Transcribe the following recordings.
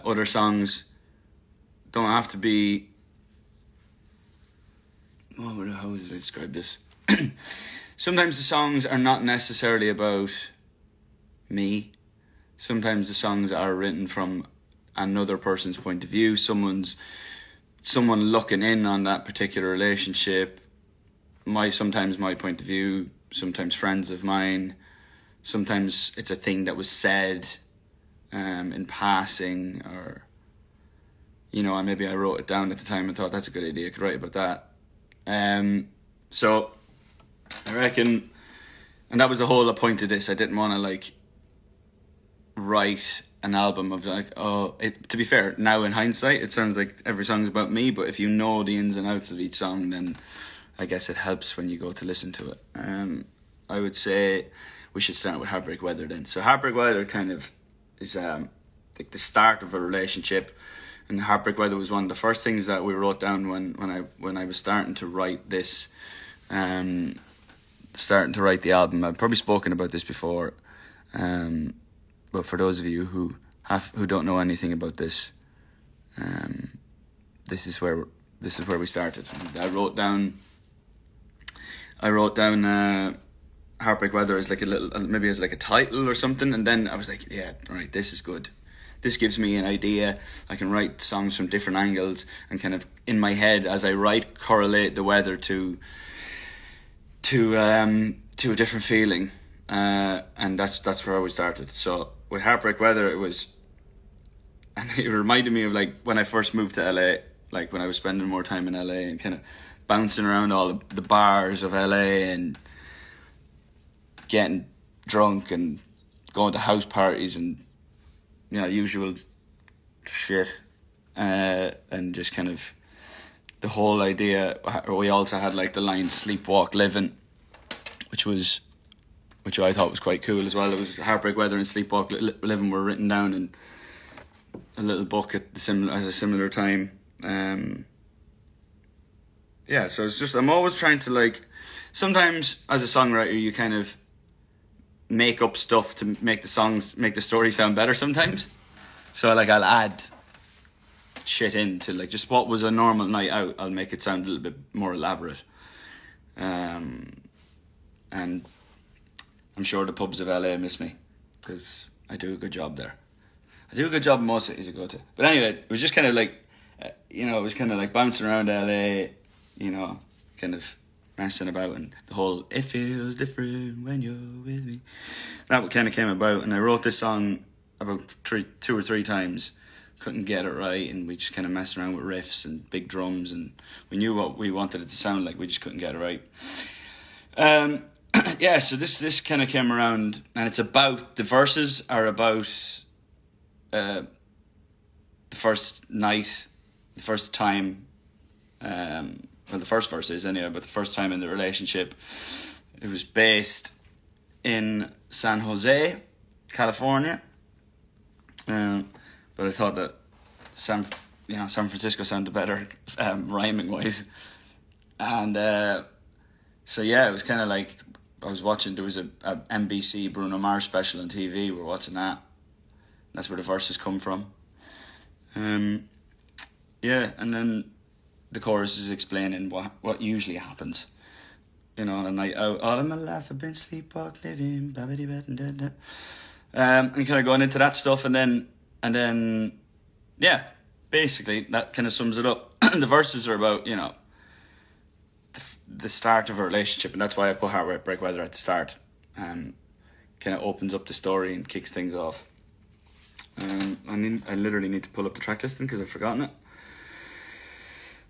Other songs don't have to be... how would I describe this? Sometimes the songs are not necessarily about me. Sometimes the songs are written from another person's point of view. Someone looking in on that particular relationship. Sometimes my point of view. Sometimes friends of mine. Sometimes it's a thing that was said in passing, or maybe I wrote it down at the time and thought that's a good idea. I could write about that. So I reckon, and that was the whole point of this. I didn't want to write an album of to be fair, now in hindsight it sounds like every song's about me, but if you know the ins and outs of each song, then I guess it helps when you go to listen to it. I would say we should start with Heartbreak Weather then. So Heartbreak Weather kind of is like the start of a relationship, and Heartbreak Weather was one of the first things that we wrote down when I was starting to write this, starting to write the album. I've probably spoken about this before, but for those of you who don't know anything about this, this is where we started. I wrote down Heartbreak Weather as like maybe as like a title or something, and then I was like, yeah, right, this is good. This gives me an idea. I can write songs from different angles and kind of in my head as I write correlate the weather to a different feeling, and that's where I started. So with Heartbreak Weather, and it reminded me of like when I first moved to LA, like when I was spending more time in LA and kind of bouncing around all the bars of LA and getting drunk and going to house parties and usual shit, and just kind of the whole idea. We also had like the line sleepwalk living, which I thought was quite cool as well. It was Heartbreak Weather and Sleepwalk Living were written down in a little book at a similar time. So it's just, I'm always trying to sometimes as a songwriter you kind of make up stuff to make the story sound better sometimes. So I'll add shit into just what was a normal night out, I'll make it sound a little bit more elaborate. And I'm sure the pubs of LA miss me because I do a good job there. I do a good job in most cities I go to. But anyway, it was just kind of it was kind of bouncing around LA, kind of messing about, and the whole "it feels different when you're with me," that kind of came about. And I wrote this song about 2 or 3 times, couldn't get it right, and we just kind of messed around with riffs and big drums, and we knew what we wanted it to sound like, we just couldn't get it right. So this kind of came around, and it's about, the verses are about the first night, the first time, well, the first verse is anyway, but the first time in the relationship. It was based in San Jose, California, but I thought that San Francisco sounded better rhyming wise, and it was kind of like I was watching. There was a NBC Bruno Mars special on TV. We're watching that. That's where the verses come from. And then the chorus is explaining what usually happens. On a night out, all of my life I've been sleepwalk living, and kind of going into that stuff, and then basically that kind of sums it up. The verses are about the start of a relationship, and that's why I put Heartbreak Weather at the start. Kind of opens up the story and kicks things off. I literally need to pull up the track listing because I've forgotten it.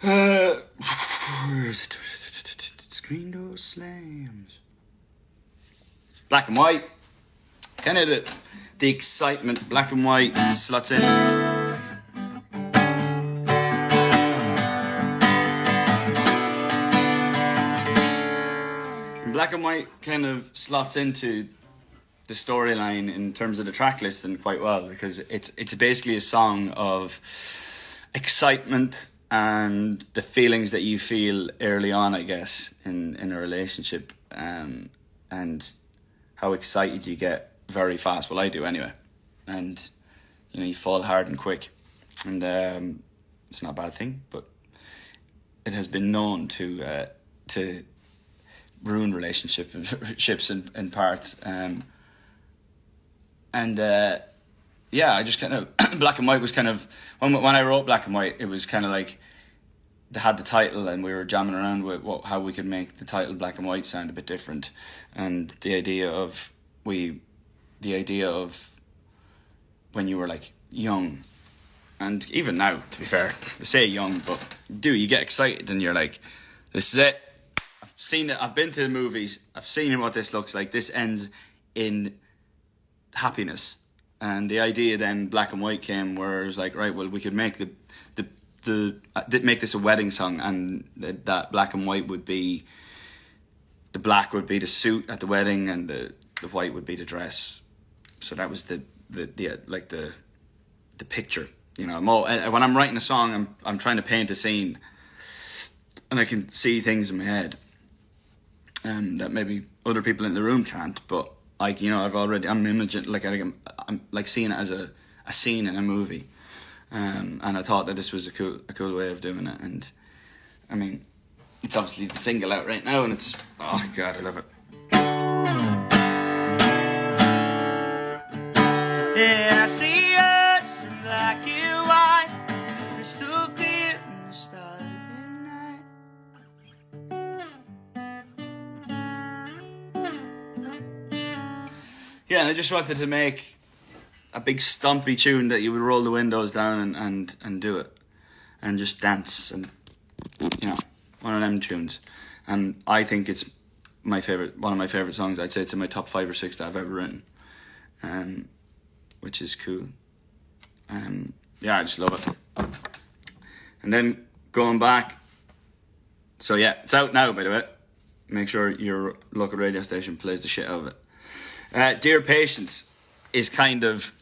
Where is it? Screen door slams. Black and white. Kind of the excitement. Black and white slots in. Black and white kind of slots into the storyline in terms of the track listing quite well, because it's basically a song of excitement and the feelings that you feel early on, I guess, in a relationship, and how excited you get very fast. Well, I do anyway. And you fall hard and quick, and it's not a bad thing, but it has been known to ruin relationships in parts. I just kind of Black and White was kind of when I wrote Black and White, it was kind of like they had the title and we were jamming around with how we could make the title Black and White sound a bit different, and the idea of when you were like young, and even now, to be fair, I say young, but you get excited and you're like, this is it. I've seen it. I've been to the movies. I've seen what this looks like. This ends in happiness. And the idea then Black and White came, where it was like, right, well, we could make make this a wedding song, and that black and white would be, the black would be the suit at the wedding, and the white would be the dress. So that was the picture. You know, when I'm writing a song, I'm trying to paint a scene, and I can see things in my head, that maybe other people in the room can't. But I'm imaging, I'm like seeing it as a scene in a movie, and I thought that this was a cool way of doing it. And I mean, it's obviously the single out right now, and it's, oh god, I love it. Yeah, I see us in black and white, crystal clear in the starlit night. Yeah, and I just wanted to make a big stompy tune that you would roll the windows down and do it, and just dance, and you know, one of them tunes. And I think it's one of my favorite songs. I'd say it's in my top 5 or 6 that I've ever written, which is cool. I just love it. And then going back, so yeah, it's out now, by the way. Make sure your local radio station plays the shit out of it. Dear Patience is kind of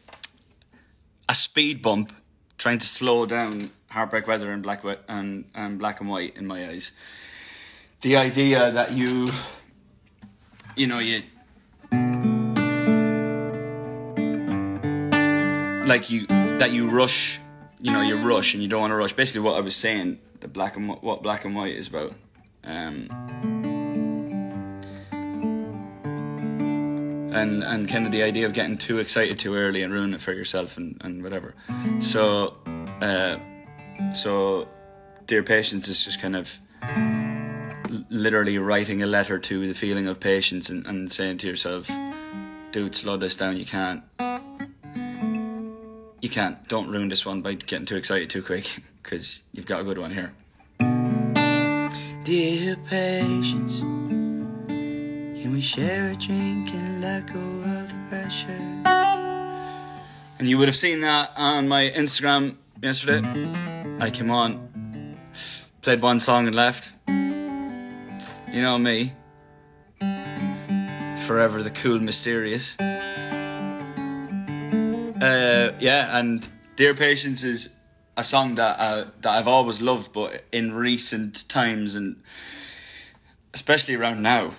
a speed bump, trying to slow down Heartbreak Weather and Black and White in my eyes. The idea that you rush, you rush and you don't want to rush. Basically, what I was saying, what Black and White is about. And kind of the idea of getting too excited too early and ruining it for yourself and whatever. So Dear Patience is just kind of literally writing a letter to the feeling of patience and saying to yourself, dude, slow this down, you can't, don't ruin this one by getting too excited too quick, because you've got a good one here. Dear Patience, can we share a drink and let go of the pressure? And you would have seen that on my Instagram yesterday. I came on, played one song and left. You know me, forever the cool, mysterious. And Dear Patience is a song that I've always loved, but in recent times, and especially around now,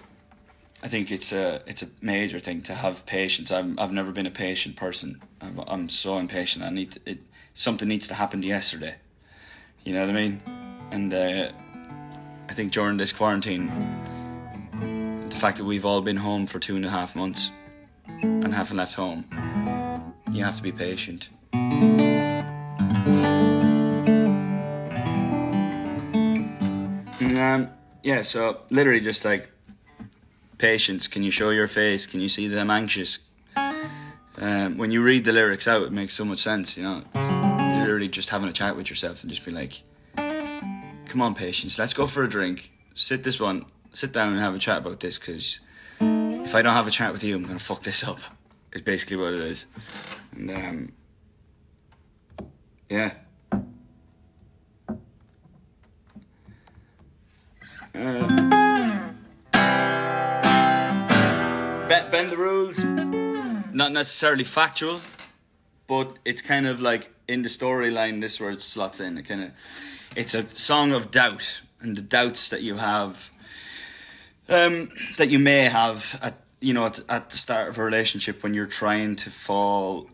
I think it's a major thing to have patience. I've never been a patient person. I'm so impatient. Something needs to happen yesterday. You know what I mean? And I think during this quarantine, the fact that we've all been home for 2.5 months and haven't left home, you have to be patient. And, so literally just like, patience, can you show your face? Can you see that I'm anxious? When you read the lyrics out, it makes so much sense, you know. You're literally just having a chat with yourself and just be like, come on, Patience, let's go for a drink. Sit down and have a chat about this, because if I don't have a chat with you, I'm going to fuck this up. It's basically what it is. And, yeah. Bend the rules, not necessarily factual, but it's kind of like in the storyline, this where it slots in. It's a song of doubt, and the doubts that you have, that you may have at the start of a relationship when you're trying to fall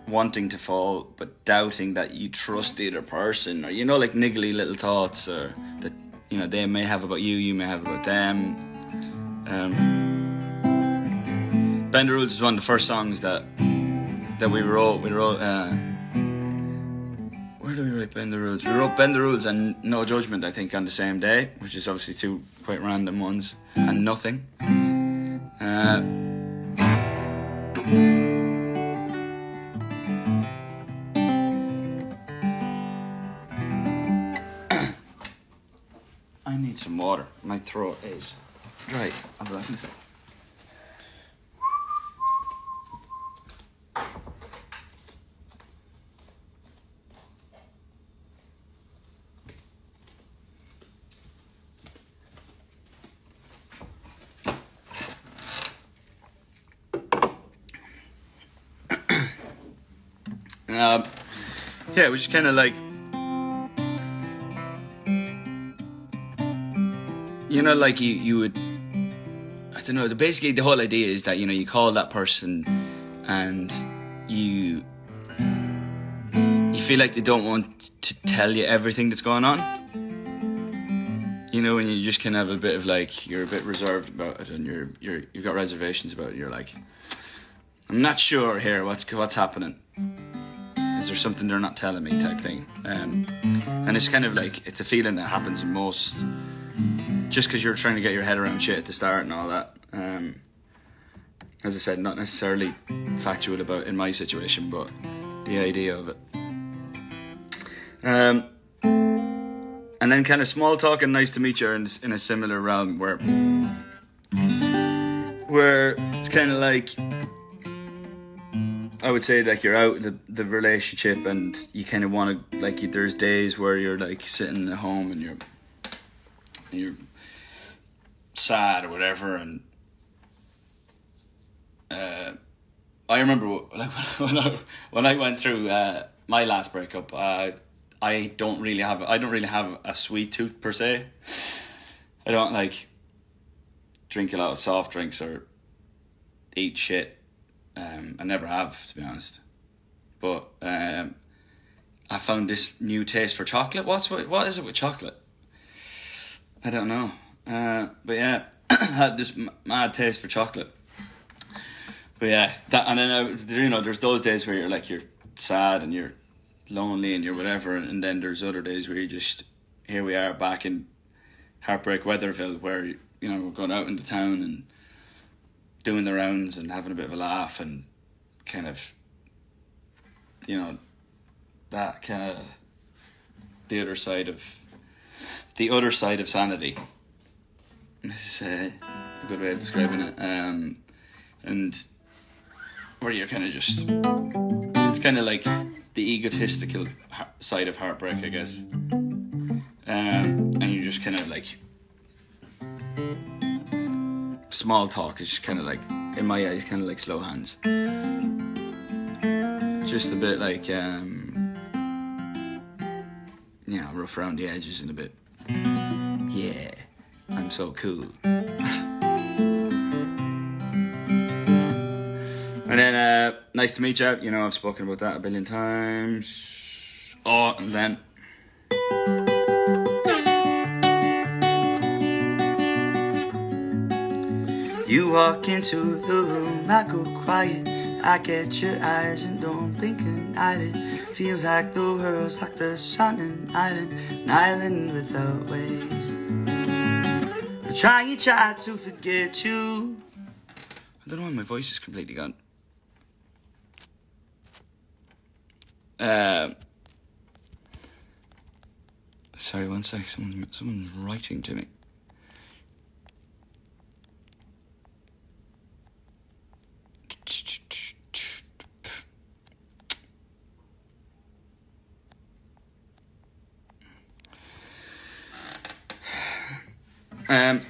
wanting to fall, but doubting that you trust the other person, or, you know, like niggly little thoughts, or that, you know, they may have about you, you may have about them. Bend the Rules is one of the first songs that we wrote. Where do we write Bend the Rules? We wrote Bend the Rules and No Judgment, I think, on the same day, which is obviously two quite random ones, and Nothing. I need some water. My throat is dry. I'll be back in a sec. Yeah, it was just kind of like, you know, like you would, I don't know, basically the whole idea is that, you know, you call that person and you feel like they don't want to tell you everything that's going on. You know, and you just kind of have a bit of like, you're a bit reserved about it, and you've got reservations about it. You're like, I'm not sure here what's happening. Is there something they're not telling me, type thing? And it's kind of like, it's a feeling that happens in most, just because you're trying to get your head around shit at the start and all that. As I said, not necessarily factual about in my situation, but the idea of it. And then kind of small talk and nice to meet you are in a similar realm, where it's kind of like, I would say, like, you're out of the relationship and you kind of want to, like, there's days where you're like sitting at home and you're sad or whatever, and I remember, like, when I went through my last breakup, I don't really have a sweet tooth per se. I don't like drink a lot of soft drinks or eat shit. I never have, to be honest. But I found this new taste for chocolate. What is it with chocolate? I don't know. But yeah, I had this mad taste for chocolate. But yeah, and then you know, there's those days where you're like, you're sad and you're lonely and you're whatever, and then there's other days where you just, here we are back in Heartbreak Weatherville, where, you know, we're going out into town and doing the rounds and having a bit of a laugh, and kind of, you know, that kind of the other side of sanity. This is a good way of describing it. And where you're kind of just, it's kind of like the egotistical side of heartbreak, I guess. And you're just kind of like, small talk is just kind of like, in my eyes, kind of like slow hands. Just a bit like, you know, rough around the edges and a bit, yeah, I'm so cool. And then, nice to meet you. You know, I've spoken about that a billion times. Oh, and then, you walk into the room, I go quiet. I get your eyes and don't blink an eyelid. Feels like the world's like the sun and an island without waves. I try to forget you. I don't know why my voice is completely gone. Sorry, one sec. Someone's writing to me. And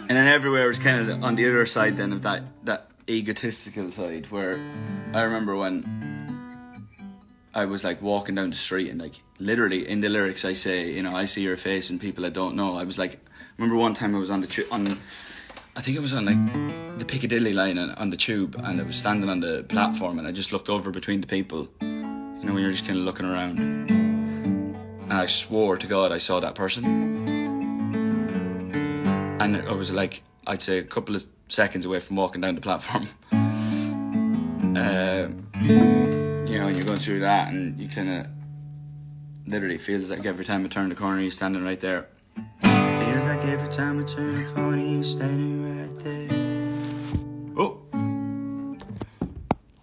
then everywhere is kind of on the other side then of that egotistical side, where I remember when I was like walking down the street and like literally in the lyrics I say, you know, I see your face and people I don't know. I was like, I remember one time I was on I think it was on like the Piccadilly line on the tube, and I was standing on the platform, and I just looked over between the people, you know, when you're just kind of looking around, and I swore to God I saw that person, and I was like, I'd say a couple of seconds away from walking down the platform. You know, and you're going through that, and you kind of literally feels like every time I turn the corner, you're standing right there. Feels like every time I turn the corner, you're standing right there. Oh,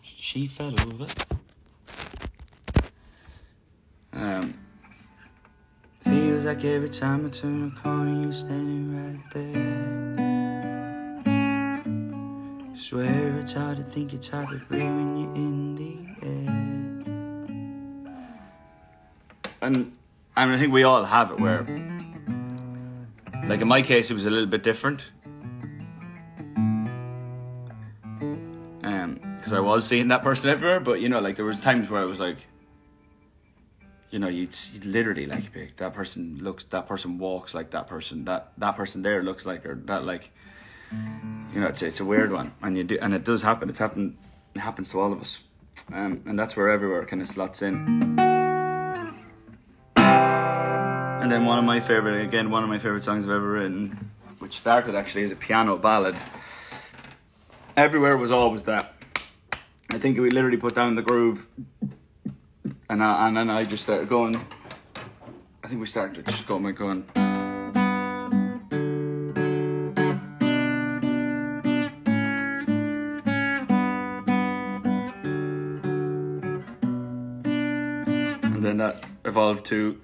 she fell over. Feels like every time I turn the corner, you're standing right there. Swear it's hard to think, it's hard to breathe when you're in the air. And I think we all have it where, like in my case, it was a little bit different. Because I was seeing that person everywhere, but you know, like there was times where I was like, you know, you'd literally like be that person looks, that person walks like that person, that person there looks like, or that, like, you know, it's a weird one, and it does happen. It happens to all of us, and that's where everywhere kind of slots in. And then one of my favorite songs I've ever written, which started actually as a piano ballad. Everywhere was always that. I think we literally put down the groove, and then I just started going. I think we started just going. And then that evolved to.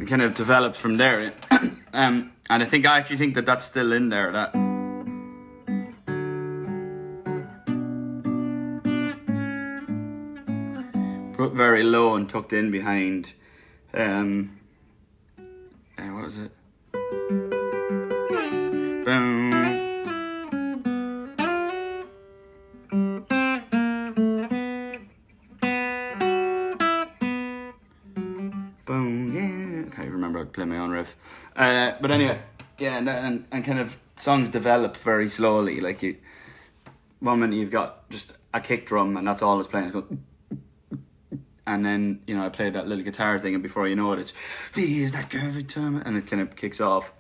Kind of developed from there. And I actually think that that's still in there, that put very low and tucked in behind what was it? Boom. Boom, yeah. I can't even remember how to play my own riff. But anyway, yeah, and kind of songs develop very slowly. Like one minute you've got just a kick drum, and that's all it's playing. It's going, and then, you know, I play that little guitar thing, and before you know it, it's feels like every time, and it kind of kicks off.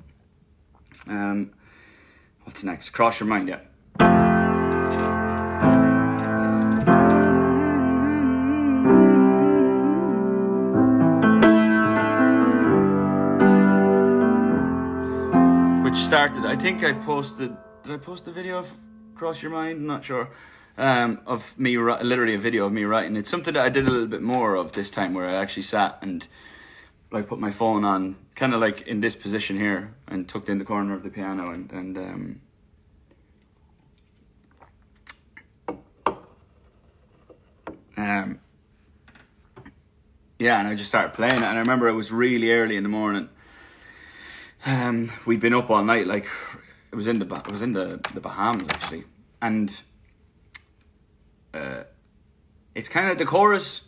What's next? Cross Your Mind, yeah. Started, I think did I post the video of Cross Your Mind? I'm not sure. Of me, literally a video of me writing. It's something that I did a little bit more of this time, where I actually sat and like put my phone on, kind of like in this position here, and tucked in the corner of the piano, and yeah, and I just started playing it, and I remember it was really early in the morning. We'd been up all night, like it was in the Bahamas actually, and it's kind of, the chorus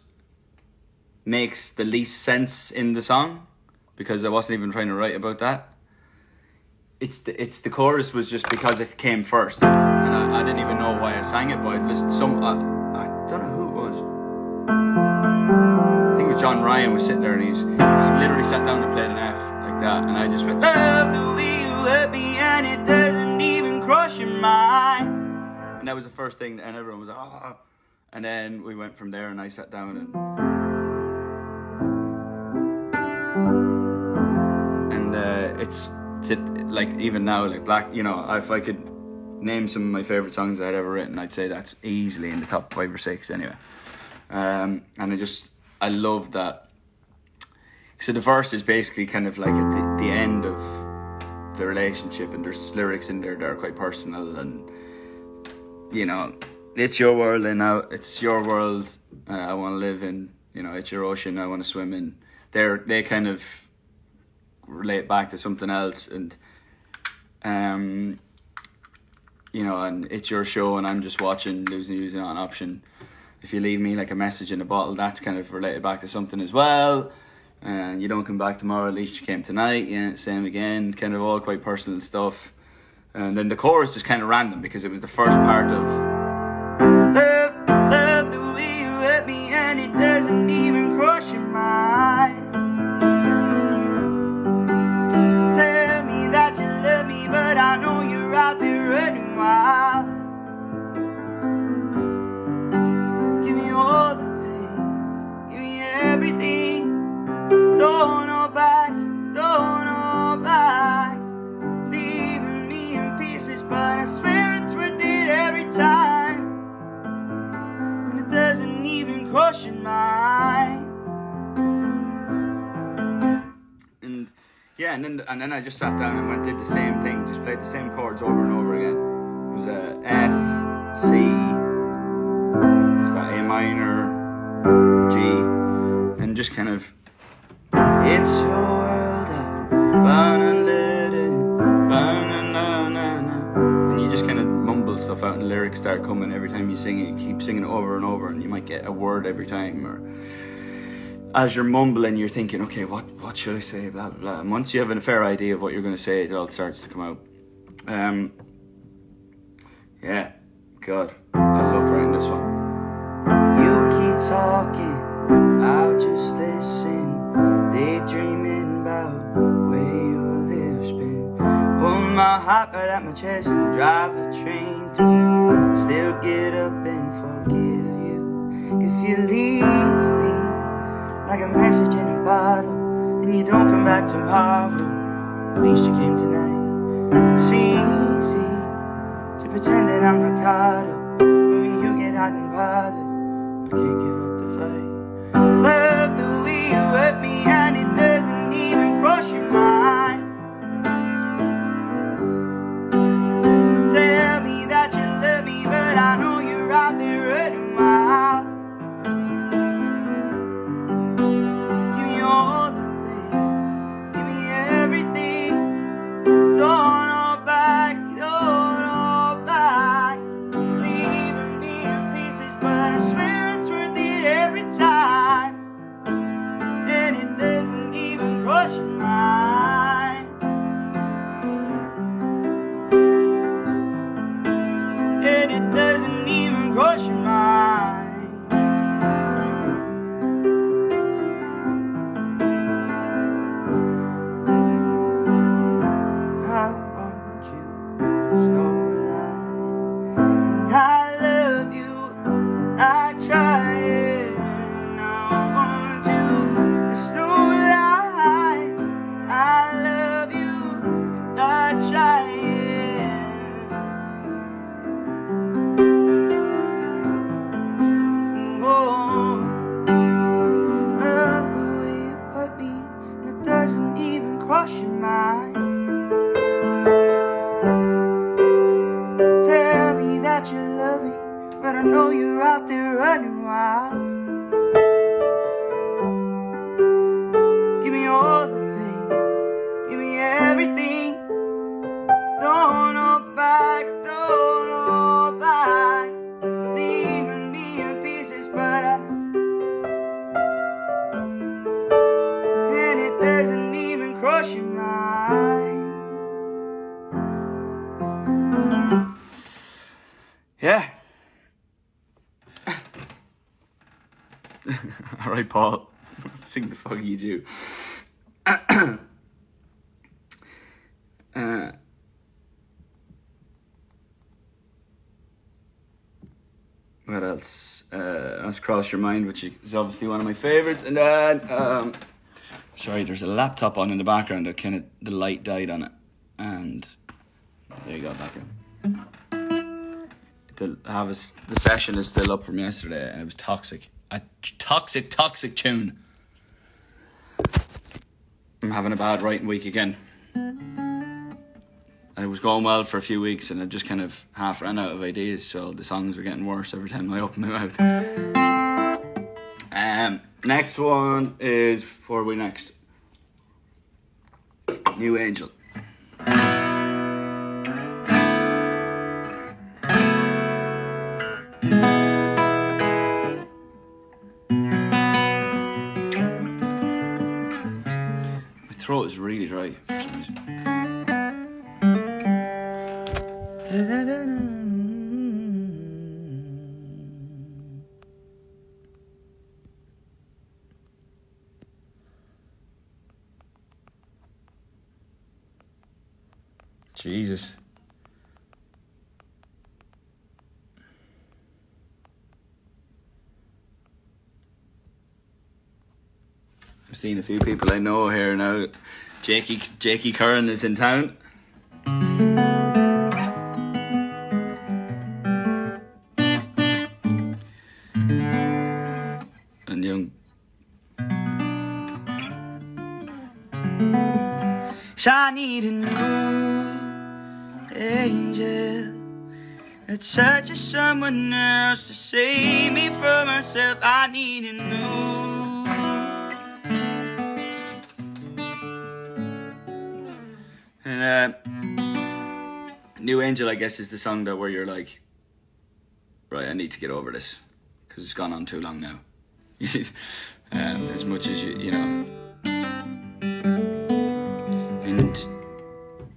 makes the least sense in the song, because I wasn't even trying to write about that. It's the chorus was just because it came first, and I didn't even know why I sang it, but I'd listened to some. I don't know who it was. I think it was John Ryan was sitting there, and he literally sat down and played an F. That, and I just went, love the way you hurt me, and it doesn't even cross your mind. And that was the first thing, and everyone was like, oh. And then we went from there, and I sat down, and it's like, even now, like Black, you know, if I could name some of my favorite songs I'd ever written, I'd say that's easily in the top 5 or 6 anyway. And I love that. So the verse is basically kind of like at the end of the relationship, and there's lyrics in there that are quite personal, and, you know, it's your world, and now it's your world I want to live in, you know, it's your ocean I want to swim in. They kind of relate back to something else, and you know, and it's your show and I'm just watching, using on option. If you leave me like a message in a bottle, that's kind of related back to something as well. And you don't come back tomorrow, at least you came tonight. Yeah, same again. Kind of all quite personal stuff. And then the chorus is kind of random because it was the first part of love, love the way you hurt me, and it doesn't even cross your mind. Tell me that you love me, but I know you're out there running wild. Give me all the pain, give me everything. Don't hold back, don't hold back. Leaving me in pieces, but I swear it's worth it every time. And it doesn't even cross your mind. And yeah, and then I just sat down and did the same thing, just played the same chords over and over again. It was a F, C, just that A minor, G, and just kind of, it's your world, and you just kind of mumble stuff out and the lyrics start coming every time you sing it. You keep singing it over and over and you might get a word every time, or as you're mumbling you're thinking, okay, what should I say, blah blah blah, and once you have a fair idea of what you're going to say, it all starts to come out. Yeah, God, I love writing this one. You keep talking, I'll just listen, daydreaming about where your lips been. Pull my heart right out my chest and drive a train through. Still get up and forgive you if you leave me like a message in a bottle, and you don't come back tomorrow. At least you came tonight. It's easy to pretend that I'm not caught up, but when you get hot and bothered, I can't give up the fight. Love the way you hurt me, and it doesn't even cross your mind. Tell me that you love me, but I know you're out there running wild. Give me all the pain, give me everything. Don't hold back, don't hold back. Leaving me in pieces, but I swear it's worth it every time. And it doesn't even cross your mind. And it doesn't even cross your mind. I want you, there's no lie. And I love you, I try it. And I want you, there's no lie. I love you, I try it. Oh, love the way you hurt me, and it doesn't even cross your mind. Tell me that you love me, but I know you're out there running wild. Give me all the pain, give me everything. Don't hold back, don't hold back. Leaving me in pieces, but and it doesn't even cross your mind. Yeah. All right, Paul. Sing the fuck you do. What else? Has crossed your mind, which is obviously one of my favorites. And then, sorry, there's a laptop on in the background that kind of, the light died on it. And there you go, back in. The session is still up from yesterday, and it was toxic. A toxic tune. I'm having a bad writing week again. I was going well for a few weeks, and I just kind of half ran out of ideas, so the songs were getting worse every time I opened my mouth. Next one is, before we next, New Angel. throat is really dry for some reason. Jesus. I've seen a few people I know here now. Jakey Curran is in town. And young. I need a new angel that searches someone else to save me from myself. I need a new angel, I guess, is the song that where you're like, right, I need to get over this because it's gone on too long now. As much as you know. And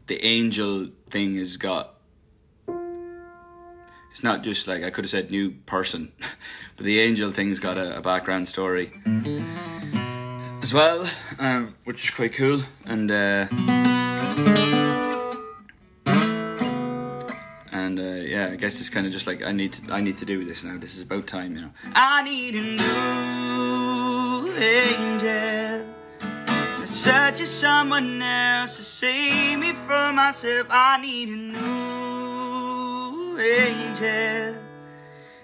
the angel thing has got, it's not just like, I could have said new person, but the angel thing's got a background story as well, which is quite cool. And yeah, I guess it's kind of just like, I need to do this now. This is about time, you know. I need a new angel that searches someone else to save me from myself. I need a new angel.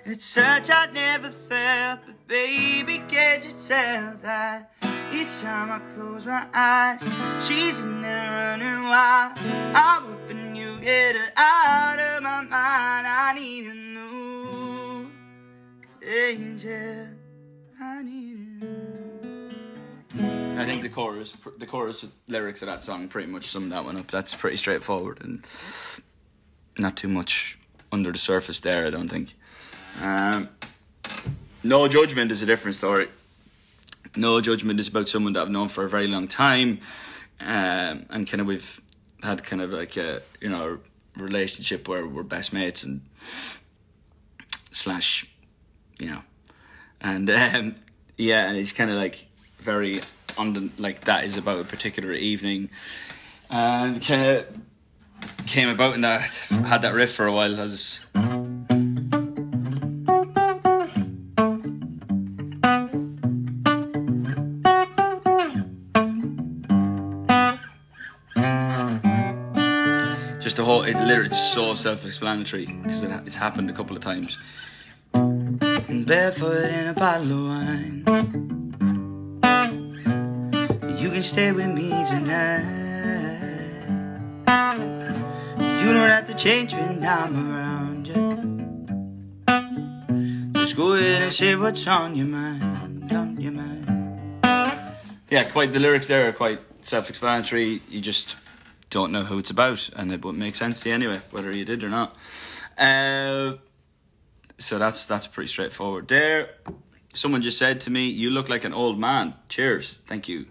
It's such I never felt, but baby, can't you tell that each time I close my eyes, she's in there running wild. I'm hoping you get her out of my mind. I need a new angel. I need a new. I think the chorus lyrics of that song pretty much sum that one up. That's pretty straightforward and not too much under the surface there, I don't think. No Judgment is a different story. No Judgment is about someone that I've known for a very long time, and kind of we've had kind of like a relationship where we're best mates and slash, you know, and yeah, and it's kind of like very on the, like, that is about a particular evening, and kind of came about in that, had that riff for a while as just the whole, it literally is so self-explanatory because it's happened a couple of times. Barefoot in a bottle of wine, you can stay with me tonight. You don't have to change when I'm around you. Just go ahead and say what's on your mind, on your mind. Yeah, quite, the lyrics there are quite self-explanatory. You just don't know who it's about, and it would make sense to you anyway, whether you did or not. So that's pretty straightforward. There, someone just said to me, "You look like an old man." Cheers, thank you.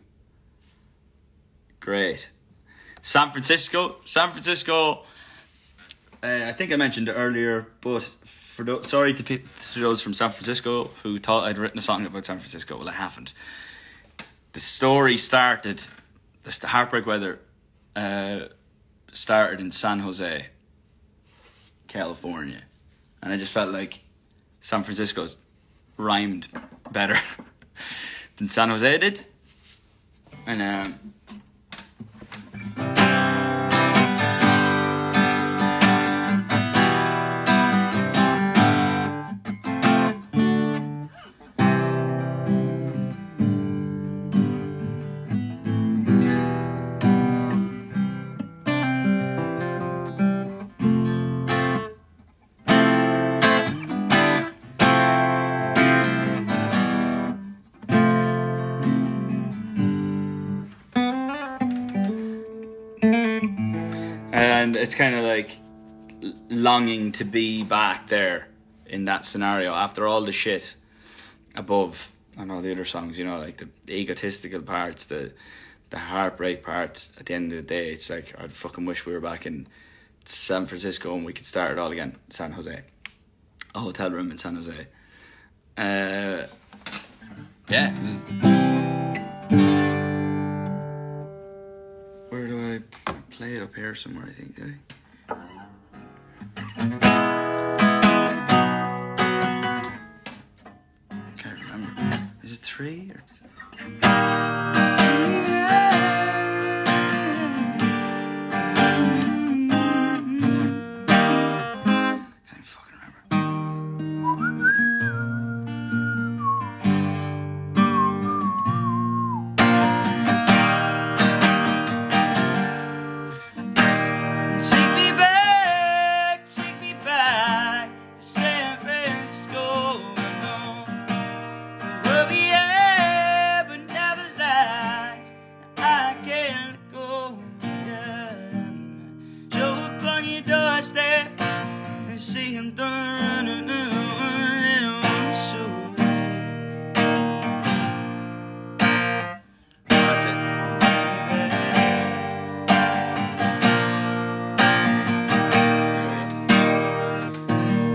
Great. San Francisco. I think I mentioned it earlier, but sorry to those from San Francisco who thought I'd written a song about San Francisco. Well, I haven't. The story started. The Heartbreak Weather started in San Jose, California, and I just felt like San Francisco's rhymed better than San Jose did, and it's kind of like longing to be back there in that scenario after all the shit above and all the other songs, you know, like the egotistical parts, the the heartbreak part, at the end of the day, it's like, I'd fucking wish we were back in San Francisco and we could start it all again. San Jose. A hotel room in San Jose. Yeah. Where do I play it? Up here somewhere, I think, do I? Can't remember. Is it 3 or...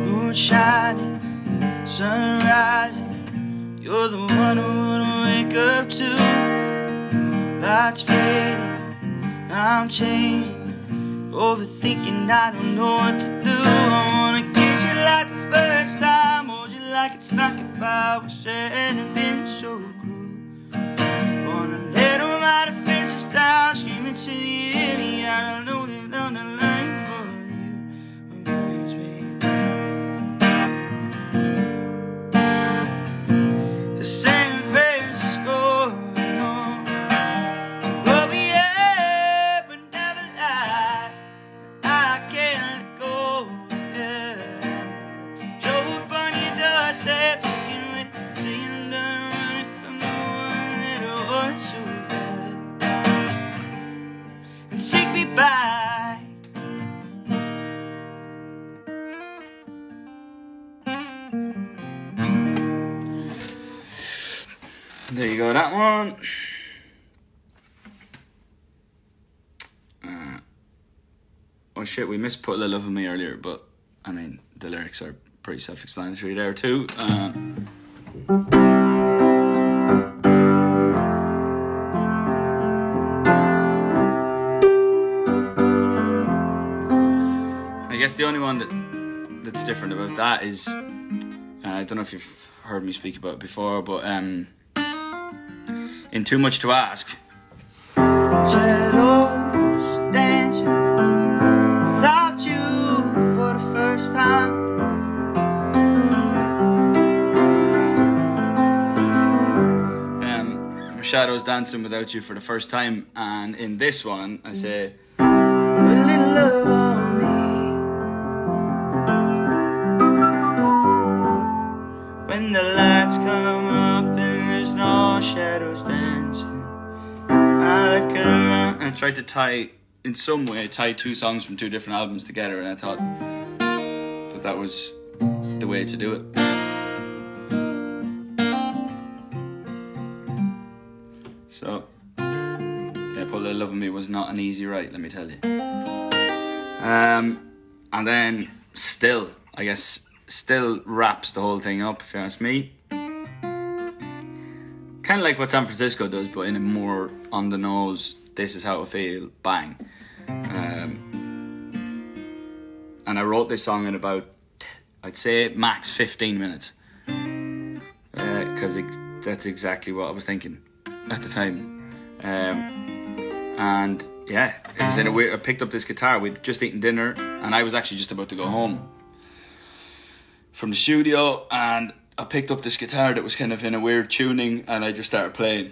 Moonshine, sun rising, you're the one I wanna wake up to. Lights fading, I'm changing, overthinking, I don't know what to do. I wanna kiss you like the first time, hold you like it's not goodbye. Wish it hadn't been so cruel. Wanna let all my defenses down, screaming to the end. I know that on the line for you, baby. To San Francisco, no. We'll be here, but never last. I can't let go, yeah. Drove up on your doorstep, singing running from the one that was so good. And take me back. There you go, that one. Oh shit, we missed Put a Little Love in Me earlier, but I mean, the lyrics are pretty self-explanatory there too. I guess the only one that's different about that is, I don't know if you've heard me speak about it before, but in Too Much to Ask. Shadows dancing without you for the first time. Shadows dancing without you for the first time, and in this one I say, Put a little love on me. When the lights come up and there's no shadows dancing, I look around. and I tried to tie, in some way, tie two songs from two different albums together, and I thought that was the way to do it. So, yeah, Put a Little Love in Me was not an easy write, let me tell you. And then Still, I guess, Still wraps the whole thing up, if you ask me. Kind of like what San Francisco does, but in a more on the nose, this is how I feel, bang. And I wrote this song in about, I'd say, max 15 minutes. Because that's exactly what I was thinking at the time. And yeah, it was in a weird, I picked up this guitar, we'd just eaten dinner, and I was actually just about to go home from the studio, and I picked up this guitar that was kind of in a weird tuning, and I just started playing.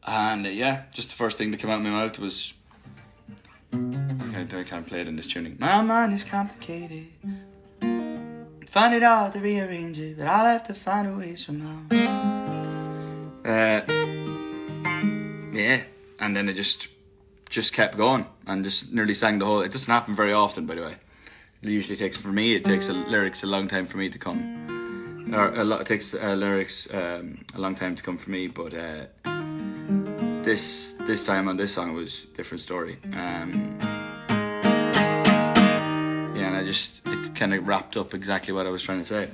And yeah, just the first thing that came out of my mouth was, I can't play it in this tuning. My mind is complicated, find it hard to rearrange it, but I'll have to find a way somehow. Yeah, and then it just kept going, and just nearly sang the whole. It doesn't happen very often, by the way. It usually takes, for me, it takes lyrics a long time for me to come, or it takes lyrics a long time to come for me. But this time on this song it was a different story. Yeah, and it kind of wrapped up exactly what I was trying to say.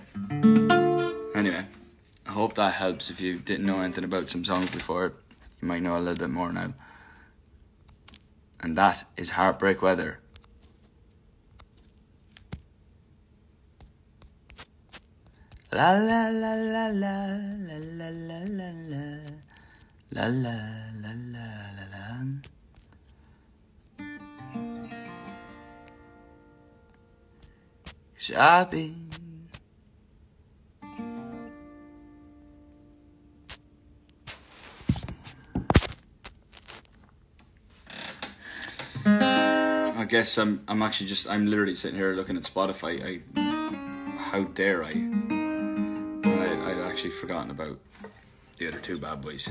Anyway, I hope that helps. If you didn't know anything about some songs before, you might know a little bit more now. And that is Heartbreak Weather. La la la la la la la la la la la la la la la. Cause I've been I guess I'm literally sitting here looking at Spotify. How dare I? I'd actually forgotten about the other two bad boys.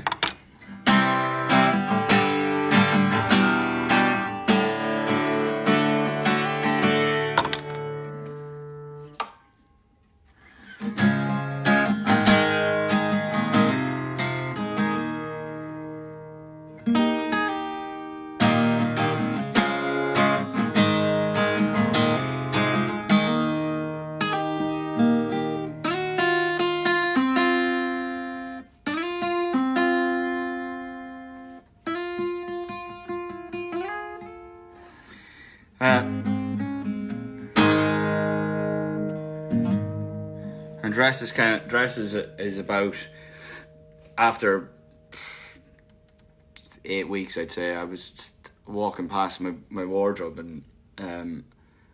And Dress is about, after 8 weeks, I'd say, I was walking past my wardrobe and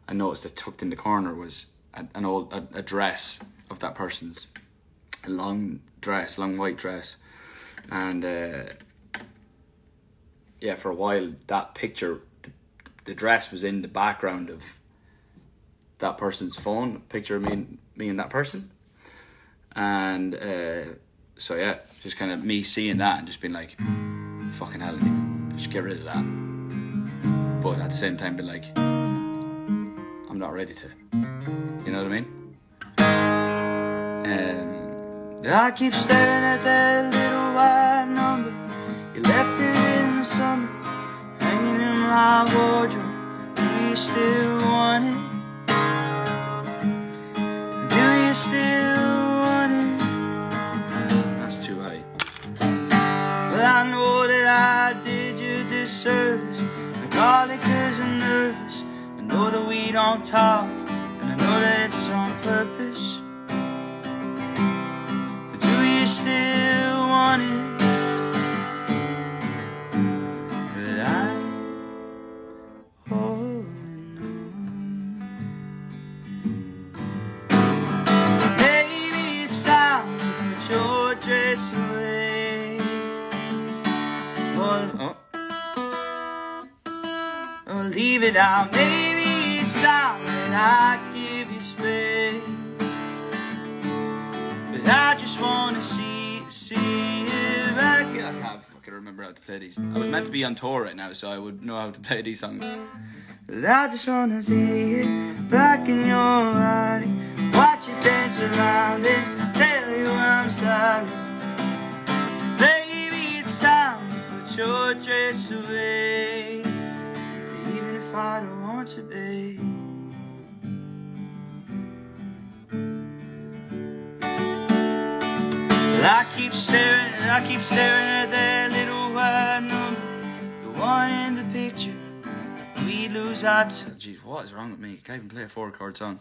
I noticed that tucked in the corner was a dress of that person's, a long white dress, and yeah, for a while that picture, the dress was in the background of that person's phone, a picture of me and that person. And so yeah, just kind of me seeing that and just being like, fucking hell, just get rid of that. But at the same time being like, I'm not ready to, you know what I mean? I keep staring at that little white number. You left it in the summer, hanging in my wardrobe. Do you still want it? Do you still want it? That's too high. Well, I know that I did you disservice, partly 'cause I'm nervous. I know that we don't talk, and I know that it's on purpose. But do you still want it? But I'm holding on. Maybe it's time to put your dress away. Or leave it out. Maybe it's time that I give you space. But I just wanna see it back. I can't fucking remember how to play these. I was meant to be on tour right now, so I would know how to play these songs. But I just wanna see it back in your body. Watch you dance around it. Tell you I'm sorry. Maybe it's time to put your dress away. Even if I don't want to be. But I keep staring at that little white number, the one in the picture. We lose our Jeez, what is wrong with me? Can't even play a 4-chord song.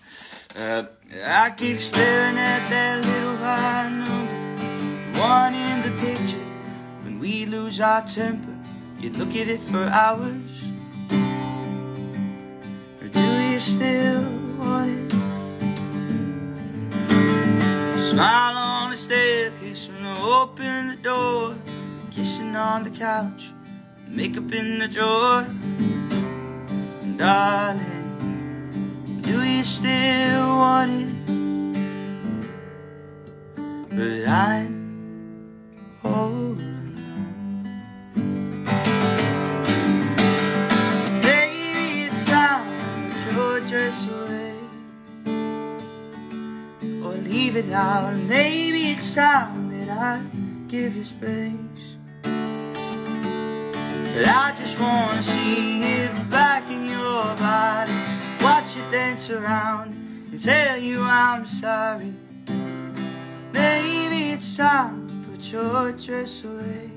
I keep staring at that little white number, the one in the picture. When we lose our temper, you look at it for hours. Or do you still want it? Smile on the staircase when I open the door, kissing on the couch, makeup in the drawer. Darling, do you still want it? But I'm holding on. Maybe it's time to put your dress away, or leave it out. Maybe it's time that I give you space. But I just wanna see it back in your body, watch it dance around and tell you I'm sorry. Maybe it's time to put your dress away,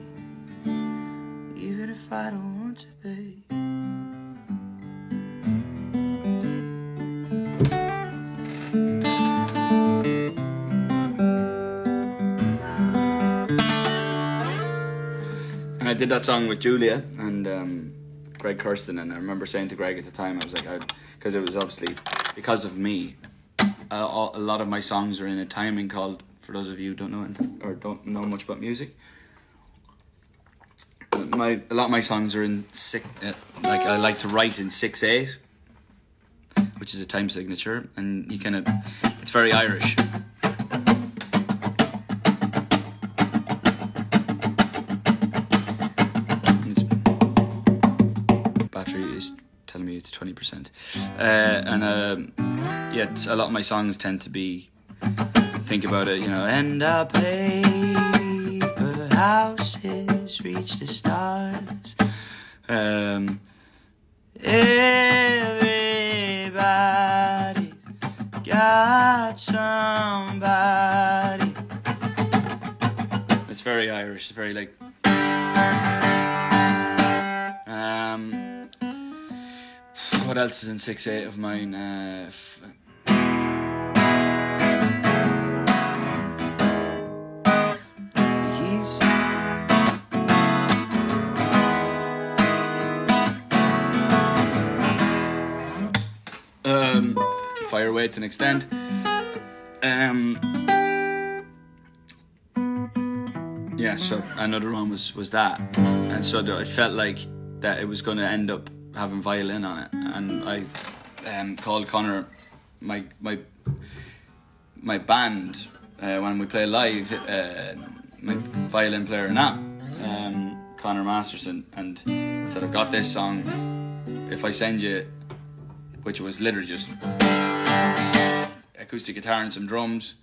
even if I don't want to, babe. And I did that song with Julia and Greg Kirsten, and I remember saying to Greg at the time, I was like, because it was obviously because of me, a lot of my songs are in a timing called, for those of you who don't know anything or don't know much about music, a lot of my songs are in like I like to write in 6/8, which is a time signature, and you it's very Irish. Battery is telling me it's 20%, and yeah, a lot of my songs tend to be, think about it, and our paper houses reach the stars. Everybody's got somebody. It's very Irish. It's very like. What else is in 6/8 of mine? Fire away to an extent. Yeah, so another one was that, and so it felt like that it was going to end up having violin on it, and I called Connor, my band, when we play live, my violin player and that, Connor Masterson, and said, I've got this song, if I send you, which was literally just acoustic guitar and some drums,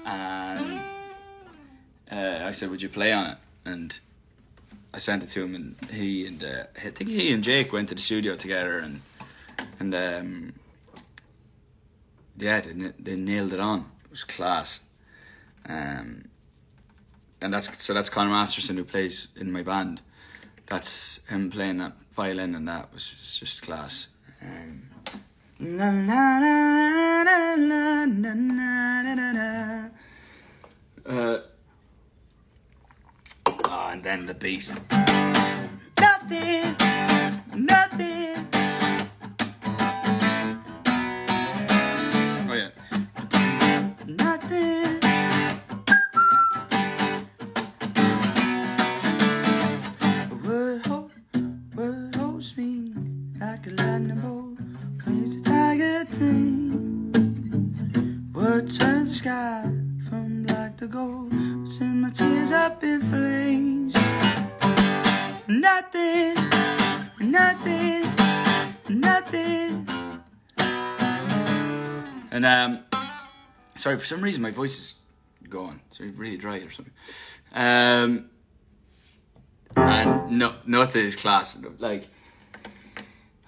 and I said, would you play on it? And I sent it to him, and I think he and Jake went to the studio together, and yeah, they nailed it on. It was class. And that's Conor Masterson, who plays in my band. That's him playing that violin, and that was just class. La, la, la, la, la, la, la, la. And then the beast. Nothing. Oh yeah. Nothing. Word holds me like a lightning bolt. Plays the tiger thing. Word turns the sky from black to gold. Send my tears up in flames. Nothing. And sorry, for some reason my voice is gone. It's really dry or something. And nothing is class. Like,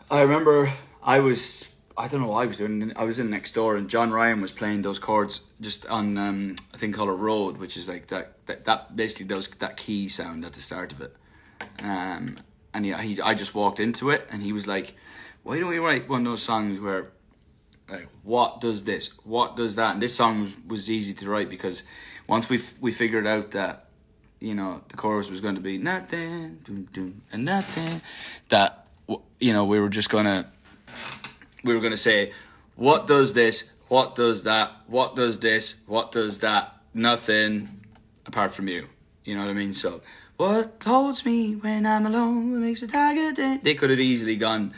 I remember I don't know what I was doing. I was in next door, and John Ryan was playing those chords just on a thing called a road, which is like that basically does that key sound at the start of it. And I just walked into it, and he was like, "Why don't we write one of those songs where, like, what does this, what does that?" And this song was easy to write because once we figured out that, the chorus was going to be nothing, doom, doom, and nothing, that, we were going to say, what does this, what does that, what does this, what does that, nothing apart from you. You know what I mean? So, what holds me when I'm alone, what makes a tiger dance? They could have easily gone,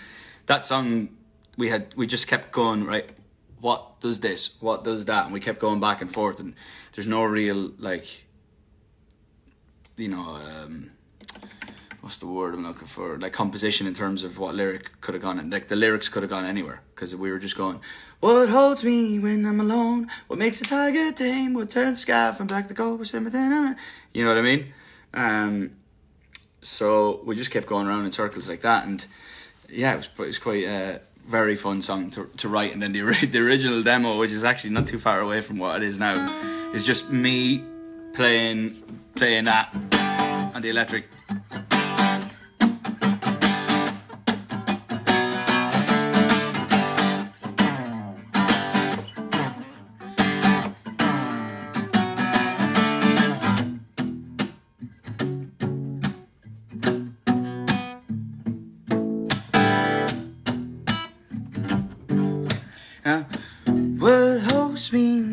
that song, we just kept going, right, what does this, what does that, and we kept going back and forth, and there's no real, like, what's the word I'm looking for? Like, composition in terms of what lyric could have gone in. Like, the lyrics could have gone anywhere, because we were just going, what holds me when I'm alone? What makes a tiger tame? What turns the sky from black to gold? You know what I mean? So we just kept going around in circles like that, and yeah, it was quite a very fun song to write. And then the original demo, which is actually not too far away from what it is now, is just me playing that on the electric. What hopes me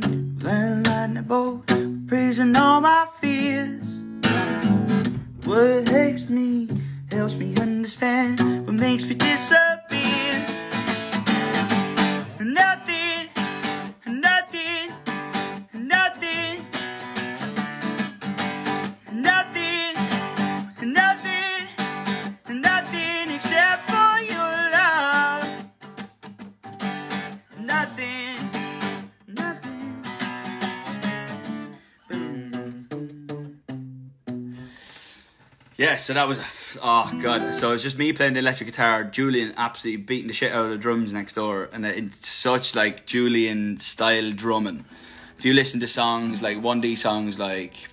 when lightning bolt, praising all my fears. What helps me understand what makes me disappear. Nothing, nothing, nothing, nothing, nothing, nothing except for your love. Nothing, nothing. Yeah, so that was, oh god, so it was just me playing the electric guitar, Julian absolutely beating the shit out of the drums next door, and it's such like Julian style drumming. If you listen to songs like 1D songs like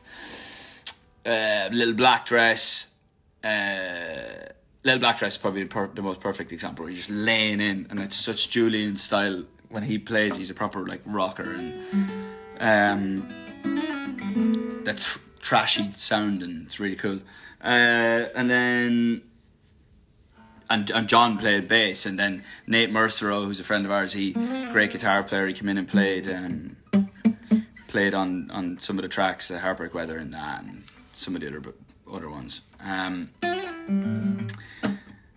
Little Black Dress, Little Black Dress is probably the most perfect example, where you're just laying in, and it's such Julian style. When he plays, he's a proper like rocker, and that trashy sound, and it's really cool. And then and John played bass, and then Nate Mercero, who's a friend of ours, great guitar player, he came in and played on some of the tracks, the Heartbreak Weather and that, and some of the other ones.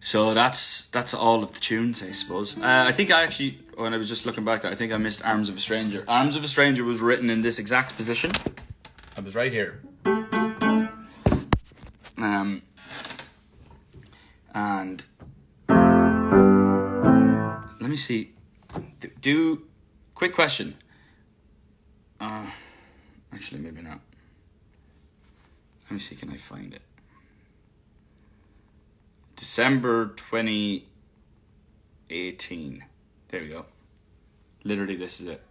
So that's all of the tunes, I suppose. I think I actually, when I was just looking back, I think I missed Arms of a Stranger. Arms of a Stranger was written in this exact position. I was right here. And let me see. Quick question. Actually, maybe not. Let me see, can I find it? December 2018. There we go. Literally, this is it.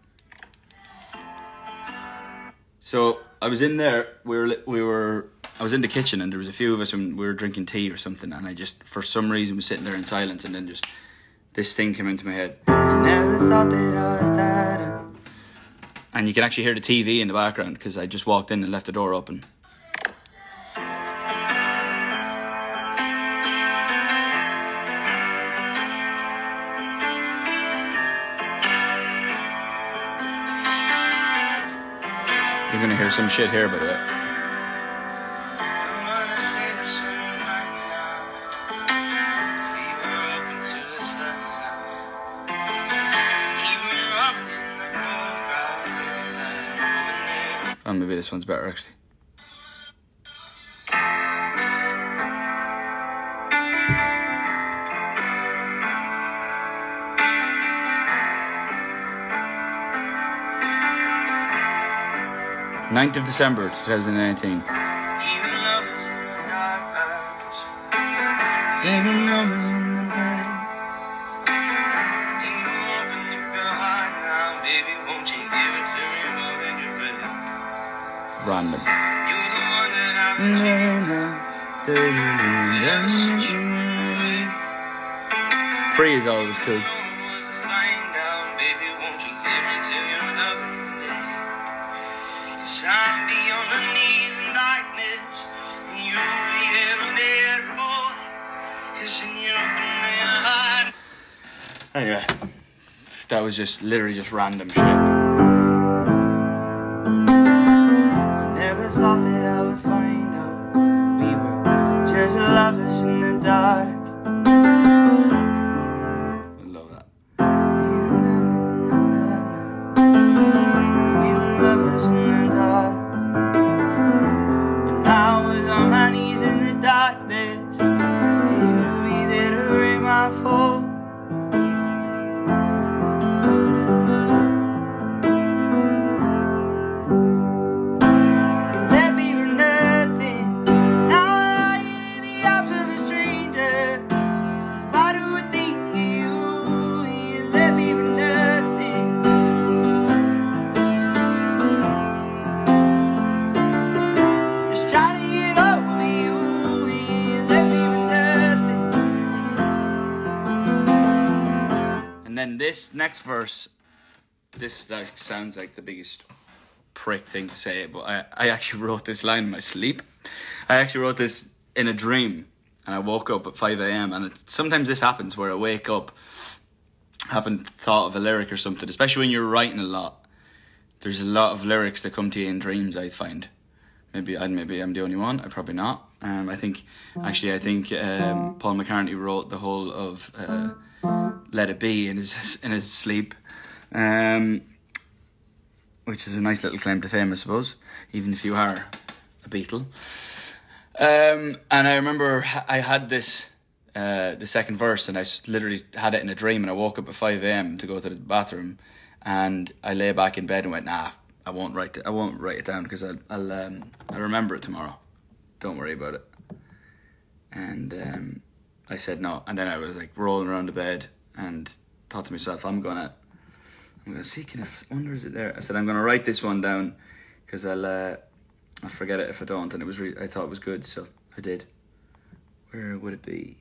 So I was in there. I was in the kitchen, and there was a few of us, and we were drinking tea or something. And I just, for some reason, was sitting there in silence, and then just this thing came into my head. Never thought that I'd die. And you can actually hear the TV in the background because I just walked in and left the door open. You're gonna hear some shit here, by the way. Oh, maybe this one's better, actually. Ninth of December 2019. Random. Pre is always cool. Anyway, that was just literally just random shit. Never thought that I would find out we were just lovers in the dark. I love that. We were lovers in the dark, and I was on my knees in the darkness. You'll be there to break my fall. this next verse, this like sounds like the biggest prick thing to say, but I actually wrote this line in my sleep. I actually wrote this in a dream, and I woke up at 5 a.m. and sometimes this happens where I wake up, haven't thought of a lyric or something, especially when you're writing a lot. There's a lot of lyrics that come to you in dreams, I find. Maybe I'm the only one. I'm probably not. I think Paul McCartney wrote the whole of Let It Be in his sleep, which is a nice little claim to fame, I suppose, even if you are a Beatle. And I remember I had this, the second verse, and I literally had it in a dream, and I woke up at 5 a.m. to go to the bathroom, and I lay back in bed and went, nah, I won't write it down because I'll remember it tomorrow. Don't worry about it. And I said no, and then I was like rolling around the bed and thought to myself, I'm gonna see, wonder is it there? I said I'm gonna write this one down because I'll forget it if I don't. And it was I thought it was good, so I did. Where would it be?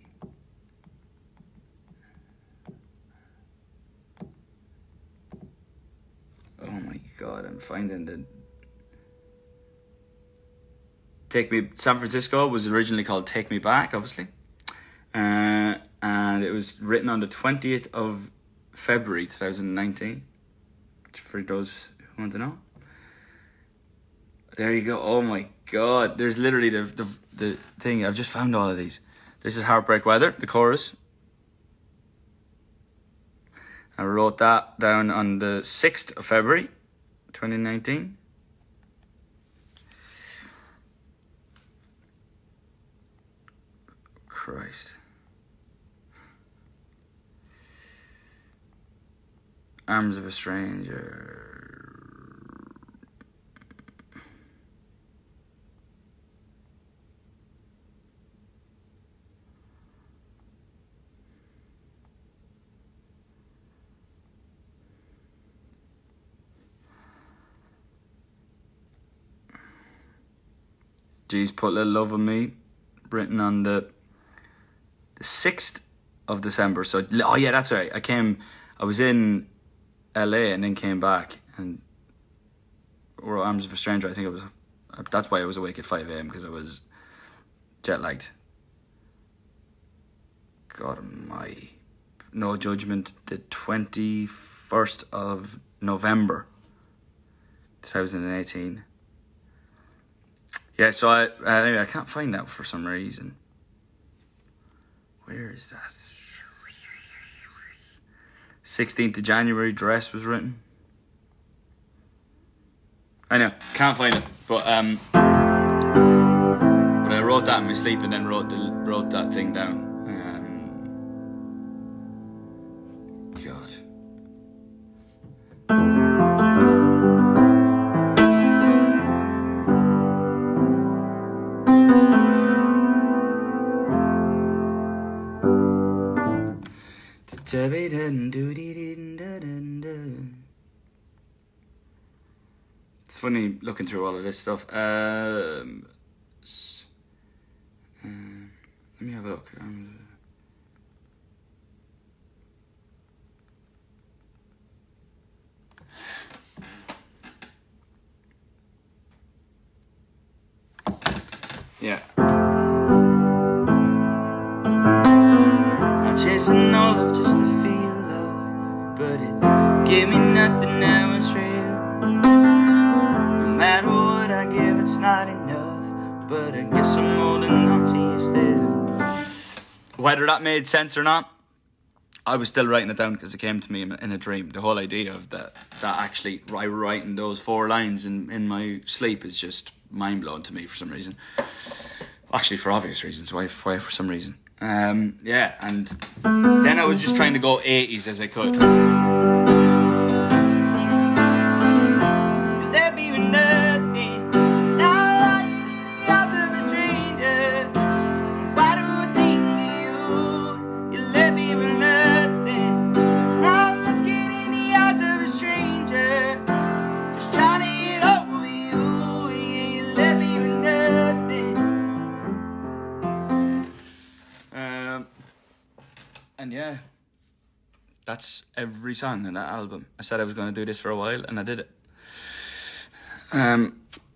Oh my God, I'm finding the... San Francisco was originally called Take Me Back, obviously. And it was written on the 20th of February 2019. For those who want to know. There you go. Oh my God. There's literally the thing. I've just found all of these. This is Heartbreak Weather, the chorus. I wrote that down on the 6th of February 2019. Christ. Arms of a Stranger. Jeez, Put a Little Love on Me, written on the 6th of December. So, oh yeah, that's right. I was in LA and then came back and wrote Arms of a Stranger. I think that's why I was awake at 5 a.m. because I was jet lagged. God almighty. No Judgment, the 21st of November 2018. Yeah, so anyway, I can't find that for some reason. Where is that? 16th of January, Dress was written. I know, can't find it, but I wrote that in my sleep and then wrote that thing down. God. It's funny looking through all of this stuff. Let me have a look. Yeah. I'm chasing love just to feel love, but it gave me nothing, now it's real. No matter what I give, it's not enough, but I guess I'm holding on to you still. Whether that made sense or not, I was still writing it down because it came to me in a dream. The whole idea of that actually writing those 4 lines in my sleep is just mind-blowing to me for some reason. Actually, for obvious reasons. Why for some reason? Yeah, and then I was just trying to go 80s as I could. There be nothing, now I in the arms of a stranger. Why do I think of you? You left me with nothing. Now I'm looking in the eyes of a stranger, just trying to get over you. Yeah, you left me with nothing. And yeah, That's every song in that album. I said I was going to do this for a while, and I did it.